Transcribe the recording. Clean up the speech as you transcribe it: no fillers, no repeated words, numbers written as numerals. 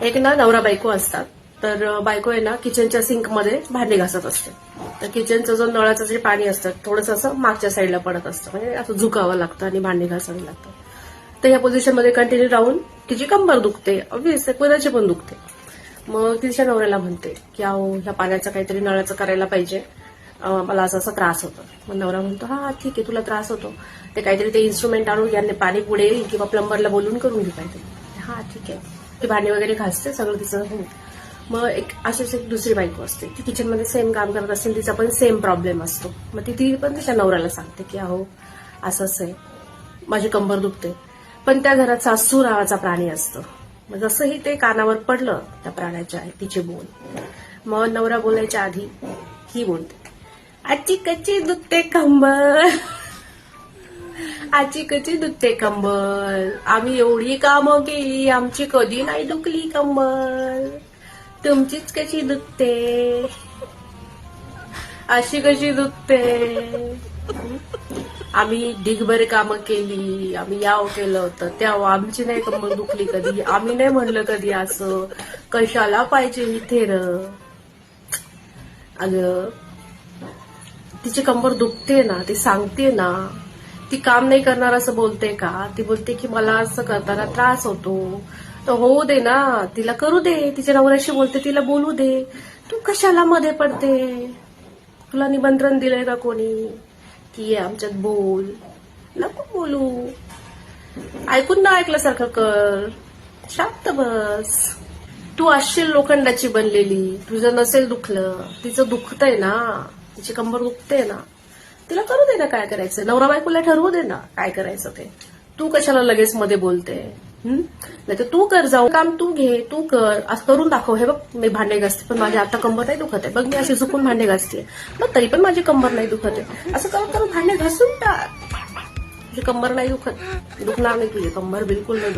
एक ना नवरा बायको असतात. तर बायको आहे ना किचनच्या सिंकमध्ये भांडी घासत असते. तर किचनचं जो नळाचं जे पाणी असतं थोडंसं असं मागच्या साईडला पडत असतं, म्हणजे असं झुकावं लागतं आणि भांडी घासावी लागतं. तर या पोझिशनमध्ये कंटिन्यू राहून तिची कंबर दुखते, ऑब्व्हियस कोणाची पण दुखते. मग तिच्या नवऱ्याला म्हणते की अहो ह्या पाण्याचं काहीतरी नळाचं करायला पाहिजे, मला असा त्रास होतो. मग नवरा म्हणतो हा ठीक आहे तुला त्रास होतो, ते काहीतरी ते इन्स्ट्रुमेंट आणून यांनी पाणी पुढे येईल किंवा प्लंबरला बोलून करून घे काहीतरी. हा ठीक आहे, ती भांडी वगैरे घासते, सगळं तिचं होईल. मग अशीच एक दुसरी बायको असते, ती किचनमध्ये सेम काम करत असते, तिचा पण सेम प्रॉब्लेम असतो. मग ती पण तिच्या नवऱ्याला सांगते की अहो असंच आहे, माझी कंबर दुखते. पण त्या घरात सासू नावाचा प्राणी असतो. मग जसंही ते कानावर पडलं त्या प्राण्याच्या तिचे बोल, मग नवरा बोलायच्या आधी ही बोलते आजी कची दुखते कंबर, आजी कची दुखते कंबर, आम्ही एवढी कामं केली आमची कधी नाही दुखली कंबर, तुमचीच कशी दुखते, अशी कशी दुखते. आम्ही ढिगभर कामं केली, आम्ही याव केलं होतं त्याव आमची नाही कंबर दुखली कधी, आम्ही नाही म्हणलं कधी असं, कशाला पाहिजे इथे र. अगं तिची कंबर दुखते ना, ती सांगते ना, ती काम नाही करणार असं बोलते का? ती बोलते की मला असं करताना त्रास होतो, तर होऊ दे ना, तिला करू दे, तिच्या नवऱ्याशी बोलते, तिला बोलू दे. तू कशाला मध्ये पडते? तुला निमंत्रण दिलंय का कोणी की ये आमच्यात बोल? नको बोलू, ऐकून ना ऐकल्यासारखं कर, शांत बस. तू असशील लोखंडाची बनलेली, तुझं नसेल दुखलं, तिचं दुखतंय ना, तिची कंबर दुखते ना, तिला करू दे ना काय करायचं, नवरा बायकोला ठरवू दे ना काय करायचं ते. तू कशाला लगेच मध्ये बोलते? नाही तर तू कर, जाऊ काम तू घे, तू कर, असं करून दाखव. हे बघ मी भांडे घासते पण माझी आता कंबर नाही दुखत आहे, बघ मी अशी झुकून भांडे घासते, मग तरी पण माझी कंबर नाही दुखत आहे. असं करून करून भांडे घासून टाक, तुझी कंबर नाही दुखत, दुखणार नाही तुझी कंबर, बिलकुल नाही.